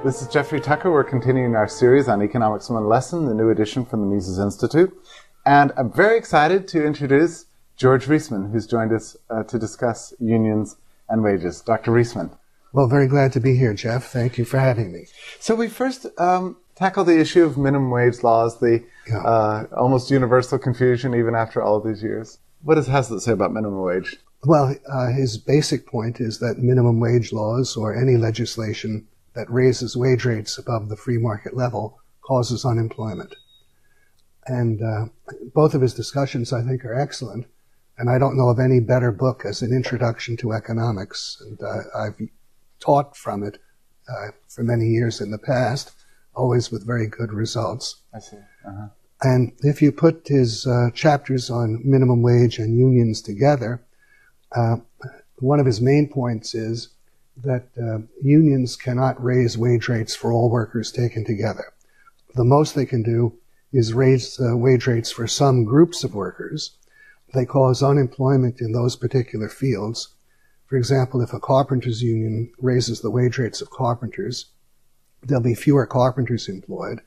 This is Jeffrey Tucker. We're continuing our series on Economics 1 Lesson, the new edition from the Mises Institute. And I'm very excited to introduce George Reisman, who's joined us to discuss unions and wages. Dr. Reisman. Well, very glad to be here, Jeff. Thank you for having me. So we first tackled the issue of minimum wage laws, the almost universal confusion even after all these years. What does Hazlitt say about minimum wage? Well, his basic point is that minimum wage laws or any legislation that raises wage rates above the free market level causes unemployment. And both of his discussions, I think, are excellent. And I don't know of any better book as an introduction to economics. And I've taught from it for many years in the past, always with very good results. I see. Uh-huh. And if you put his chapters on minimum wage and unions together, one of his main points is that unions cannot raise wage rates for all workers taken together. The most they can do is raise wage rates for some groups of workers. They cause unemployment in those particular fields. For example, if a carpenters union raises the wage rates of carpenters, there'll be fewer carpenters employed.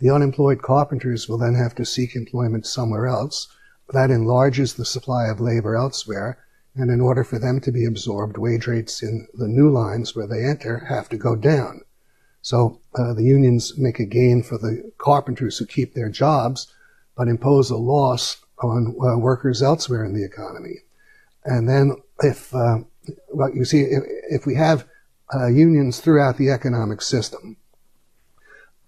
The unemployed carpenters will then have to seek employment somewhere else. That enlarges the supply of labor elsewhere. And in order for them to be absorbed, wage rates in the new lines where they enter have to go down. So the unions make a gain for the carpenters who keep their jobs, but impose a loss on workers elsewhere in the economy. And then if we have unions throughout the economic system,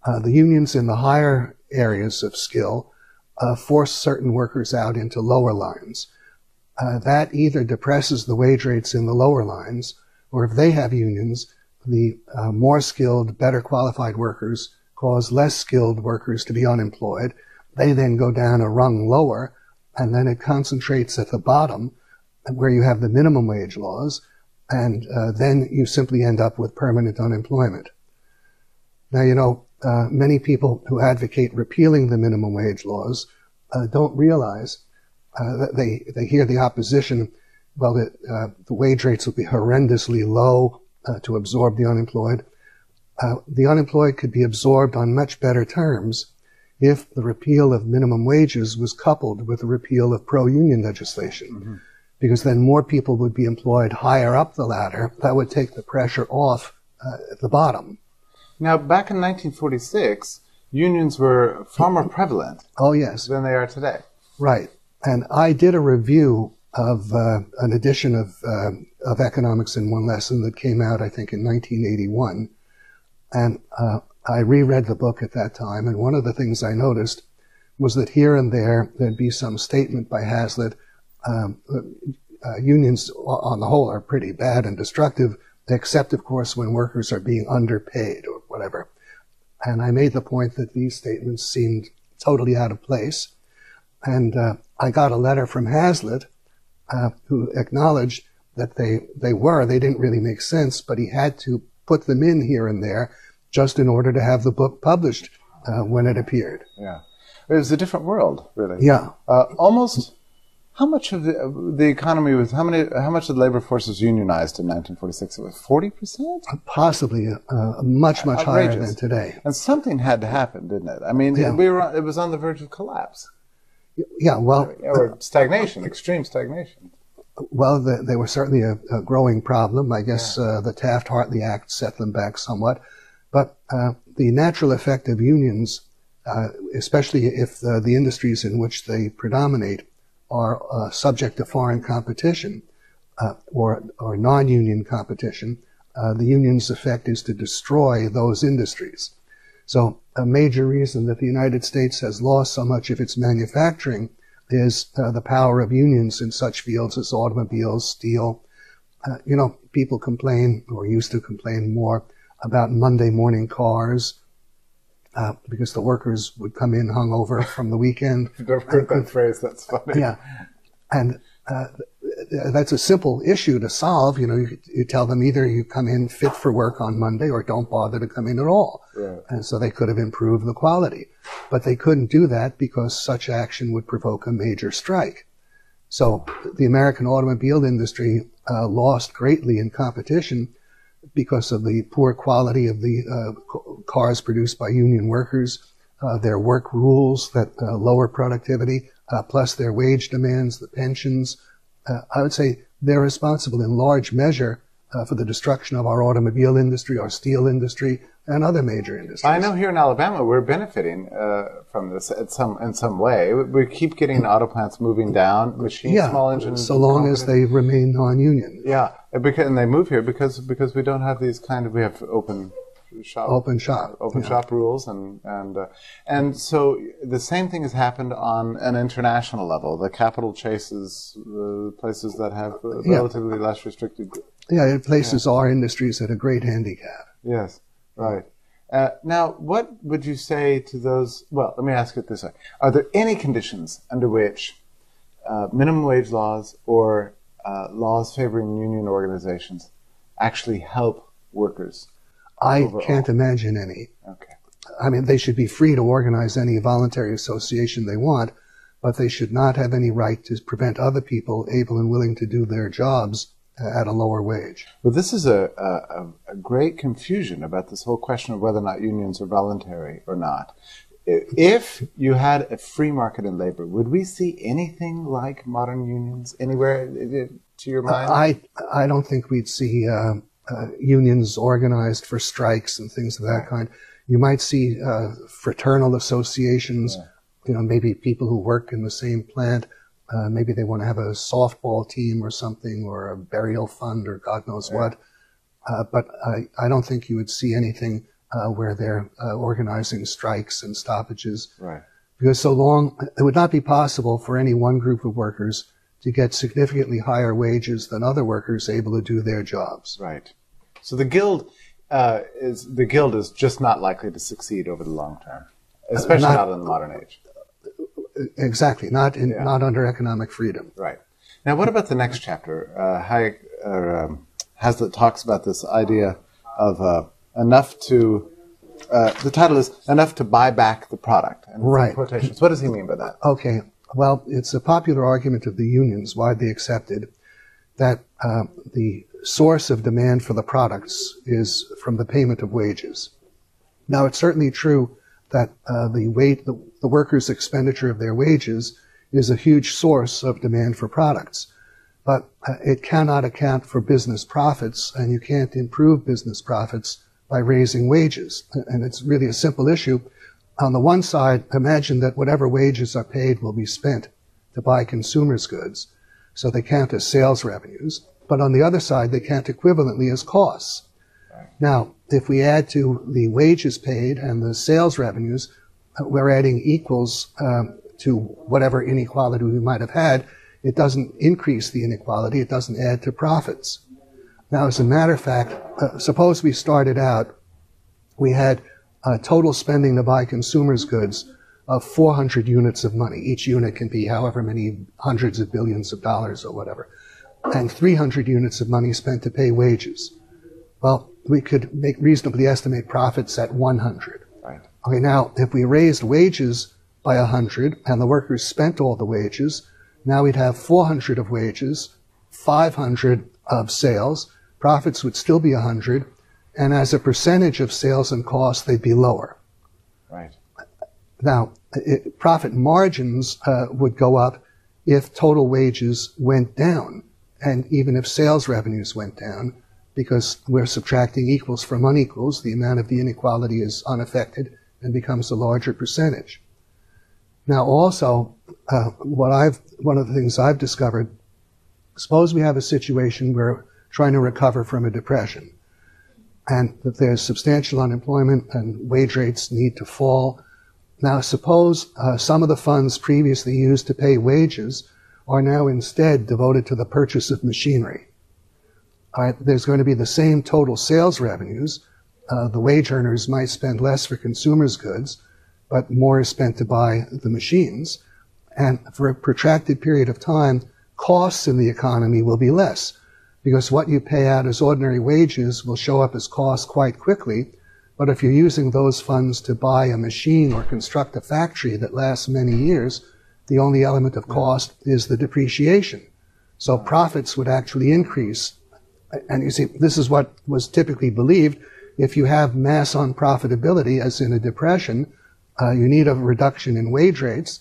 the unions in the higher areas of skill force certain workers out into lower lines. That either depresses the wage rates in the lower lines, or if they have unions, the more skilled, better qualified workers cause less skilled workers to be unemployed. They then go down a rung lower, and then it concentrates at the bottom where you have the minimum wage laws, and then you simply end up with permanent unemployment. Now, you know, many people who advocate repealing the minimum wage laws don't realize they hear the opposition, well, the wage rates will be horrendously low to absorb the unemployed. The unemployed could be absorbed on much better terms if the repeal of minimum wages was coupled with the repeal of pro-union legislation, mm-hmm. because then more people would be employed higher up the ladder. That would take the pressure off at the bottom. Now, back in 1946, unions were far more prevalent than they are today. Right. And I did a review of an edition of Economics in One Lesson that came out, I think, in 1981. And I reread the book at that time. And one of the things I noticed was that here and there'd be some statement by Hazlitt. Unions, on the whole, are pretty bad and destructive, except, of course, when workers are being underpaid or whatever. And I made the point that these statements seemed totally out of place. And I got a letter from Hazlitt who acknowledged that they didn't really make sense, but he had to put them in here and there just in order to have the book published when it appeared. Yeah. It was a different world, really. Yeah. Almost, how much of the economy was, how much of the labor force was unionized in 1946? It was 40%? Possibly much higher than today. And something had to happen, didn't it? I mean, it was on the verge of collapse. Yeah, well... Or stagnation, extreme stagnation. Well, they were certainly a growing problem. I guess the Taft-Hartley Act set them back somewhat. But the natural effect of unions, especially if the industries in which they predominate are subject to foreign competition or non-union competition, the union's effect is to destroy those industries. So a major reason that the United States has lost so much of its manufacturing is the power of unions in such fields as automobiles, steel. You know, people complain, or used to complain more, about Monday morning cars because the workers would come in hungover from the weekend. I've never heard that phrase. That's funny. Yeah. And that's a simple issue to solve. You know, you tell them either you come in fit for work on Monday or don't bother to come in at all. Right. And so they could have improved the quality. But they couldn't do that because such action would provoke a major strike. So the American automobile industry lost greatly in competition because of the poor quality of the cars produced by union workers, their work rules that lower productivity, plus their wage demands, the pensions. I would say they're responsible in large measure for the destruction of our automobile industry, our steel industry, and other major industries. I know here in Alabama we're benefiting from this in some way. We keep getting auto plants moving down, small engines. So long as they remain non-union. Yeah, and they move here because we don't have these we have open shop rules, and so the same thing has happened on an international level. The capital chases places that have relatively less restricted. Yeah, it places our industries at a great handicap. Yes, right. Now, what would you say to those? Well, let me ask it this way: are there any conditions under which minimum wage laws or laws favoring union organizations actually help workers? I can't imagine any. Okay. I mean, they should be free to organize any voluntary association they want, but they should not have any right to prevent other people able and willing to do their jobs at a lower wage. Well, this is a great confusion about this whole question of whether or not unions are voluntary or not. If you had a free market in labor, would we see anything like modern unions anywhere, to your mind? I don't think we'd see unions organized for strikes and things of that kind. You might see fraternal associations, maybe people who work in the same plant. Maybe they want to have a softball team or something, or a burial fund, or God knows what. But I don't think you would see anything where they're organizing strikes and stoppages. Right. Because it would not be possible for any one group of workers to get significantly higher wages than other workers able to do their jobs. Right. So the guild is just not likely to succeed over the long term, especially not in the modern age. Exactly, not under economic freedom. Right. Now, what about the next chapter? Hayek talks about this idea of enough to. The title is "Enough to Buy Back the Product." And right. Quotations. What does he mean by that? Okay. Well, it's a popular argument of the unions, widely accepted, that the source of demand for the products is from the payment of wages. Now, it's certainly true that the workers' expenditure of their wages is a huge source of demand for products. But it cannot account for business profits, and you can't improve business profits by raising wages. And it's really a simple issue. On the one side, imagine that whatever wages are paid will be spent to buy consumers' goods, so they count as sales revenues. But on the other side, they count equivalently as costs. Now, if we add to the wages paid and the sales revenues, we're adding equals to whatever inequality we might have had. It doesn't increase the inequality. It doesn't add to profits. Now, as a matter of fact, suppose we started out, we had total spending to buy consumers' goods of 400 units of money. Each unit can be however many hundreds of billions of dollars or whatever. And 300 units of money spent to pay wages. Well, we could reasonably estimate profits at 100. Right. Okay, now, if we raised wages by 100 and the workers spent all the wages, now we'd have 400 of wages, 500 of sales. Profits would still be 100. And as a percentage of sales and costs, they'd be lower. Right. Now, profit margins would go up if total wages went down, and even if sales revenues went down, because we're subtracting equals from unequals, the amount of the inequality is unaffected and becomes a larger percentage. Now, also, one of the things I've discovered, suppose we have a situation where we're trying to recover from a depression, and that there's substantial unemployment and wage rates need to fall. Now, suppose some of the funds previously used to pay wages are now instead devoted to the purchase of machinery. All right, there's going to be the same total sales revenues. The wage earners might spend less for consumers' goods, but more is spent to buy the machines. And for a protracted period of time, costs in the economy will be less, because what you pay out as ordinary wages will show up as costs quite quickly. But if you're using those funds to buy a machine or construct a factory that lasts many years, the only element of cost is the depreciation. So profits would actually increase And you see, this is what was typically believed. If you have mass on profitability, as in a depression, you need a reduction in wage rates,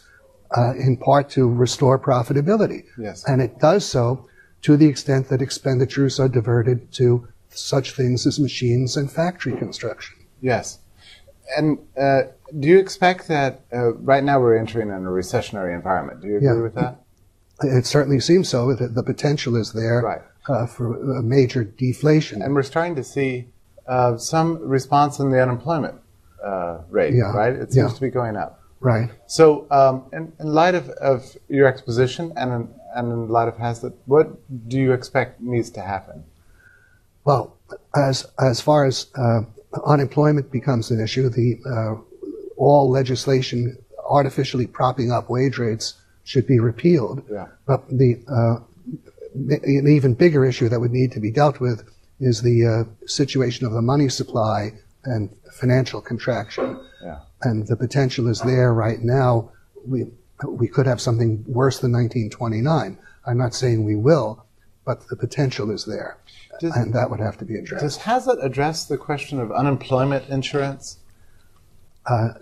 in part to restore profitability. Yes. And it does so to the extent that expenditures are diverted to such things as machines and factory construction. Yes. And do you expect that right now we're entering in a recessionary environment? Do you agree with that? It certainly seems so. The potential is there, right, for a major deflation. And we're starting to see some response in the unemployment rate, right? It seems to be going up. Right. So in light of your exposition and in light of Hazlitt, what do you expect needs to happen? Well, as far as unemployment becomes an issue, all legislation artificially propping up wage rates should be repealed. Yeah. But an even bigger issue that would need to be dealt with is the situation of the money supply and financial contraction. Yeah. And the potential is there right now. We could have something worse than 1929. I'm not saying we will, but the potential is there. And that would have to be addressed. Does Hazlitt address the question of unemployment insurance?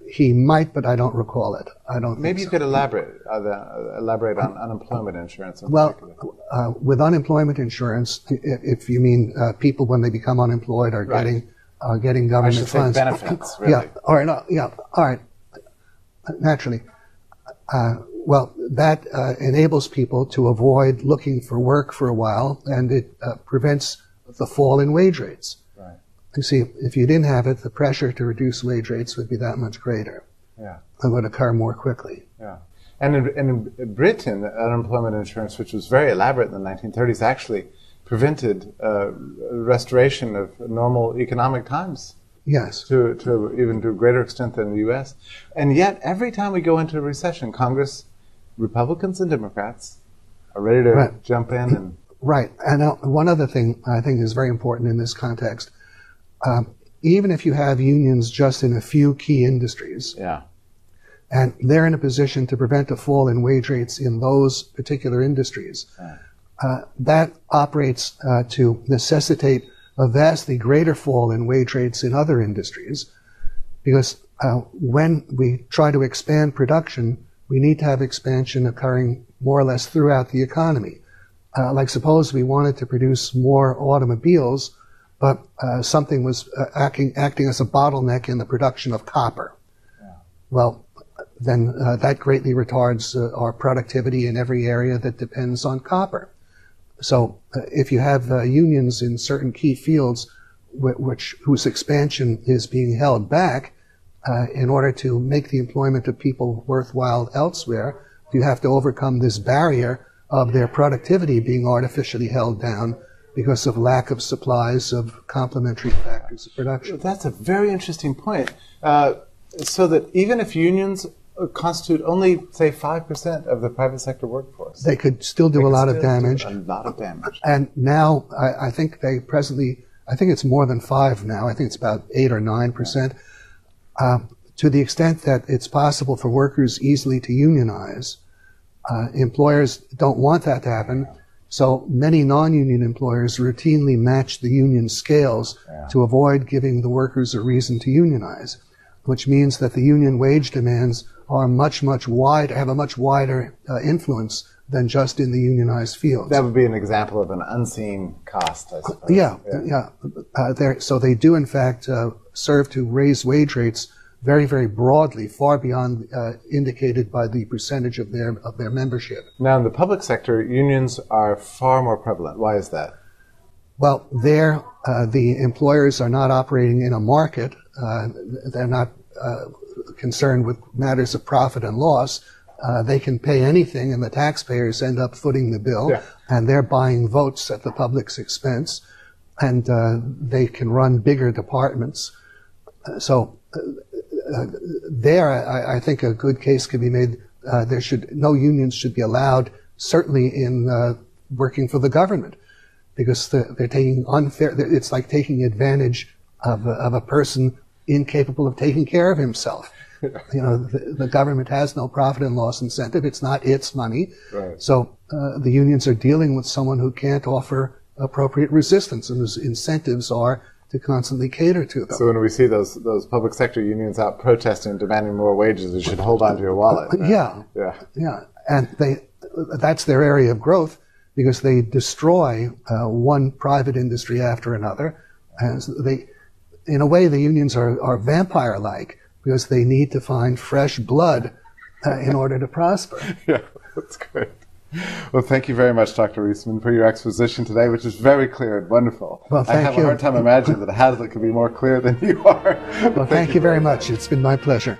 He might, but I don't recall it. I don't. Maybe you could elaborate on unemployment insurance. Well, with unemployment insurance, if you mean people when they become unemployed are getting government funds. Benefits. Really. Yeah. All right. No, yeah. All right. Naturally. Well, that enables people to avoid looking for work for a while, and it prevents the fall in wage rates. Right. You see, if you didn't have it, the pressure to reduce wage rates would be that much greater. Yeah. It would occur more quickly. Yeah. And in Britain, unemployment insurance, which was very elaborate in the 1930s, actually prevented restoration of normal economic times. Yes. To even to a greater extent than the U.S. And yet, every time we go into a recession, Congress, Republicans and Democrats, are ready to jump in and... Right. And one other thing I think is very important in this context, even if you have unions just in a few key industries, and they're in a position to prevent a fall in wage rates in those particular industries, that operates to necessitate a vastly greater fall in wage rates in other industries, because when we try to expand production, we need to have expansion occurring more or less throughout the economy. Like suppose we wanted to produce more automobiles, but something was acting as a bottleneck in the production of copper. Yeah. Well, then that greatly retards our productivity in every area that depends on copper. So if you have unions in certain key fields whose expansion is being held back in order to make the employment of people worthwhile elsewhere, you have to overcome this barrier of their productivity being artificially held down because of lack of supplies of complementary factors of production. That's a very interesting point. So that even if unions constitute only, say, 5% of the private sector workforce, they could still do a lot of damage. A lot of damage. And now, I think they presently, I think it's more than 5 now. I think it's about 8 or 9%. To the extent that it's possible for workers easily to unionize, employers don't want that to happen. So many non-union employers routinely match the union scales to avoid giving the workers a reason to unionize, which means that the union wage demands are much wider, have a much wider influence than just in the unionized fields. That would be an example of an unseen cost, I suppose. Yeah. So they do, in fact, serve to raise wage rates very, very broadly, far beyond indicated by the percentage of their membership. Now, in the public sector, unions are far more prevalent. Why is that? Well, there, the employers are not operating in a market. They're not concerned with matters of profit and loss. They can pay anything, and the taxpayers end up footing the bill, and they're buying votes at the public's expense, and they can run bigger departments. So there, I think a good case could be made. No unions should be allowed, certainly in working for the government, because they're taking unfair. It's like taking advantage of a person incapable of taking care of himself. You know, the government has no profit and loss incentive. It's not its money. Right. So the unions are dealing with someone who can't offer appropriate resistance, and those incentives are to constantly cater to them. So when we see those public sector unions out protesting, demanding more wages, you should hold on to your wallet. Right? Yeah. And that's their area of growth, because they destroy one private industry after another. And in a way, the unions are vampire-like, because they need to find fresh blood in order to prosper. Yeah, that's great. Well, thank you very much, Dr. Reisman, for your exposition today, which is very clear and wonderful. Well, thank you. I have a hard time imagining that Hazlitt could be more clear than you are. Well, thank you very much. It's been my pleasure.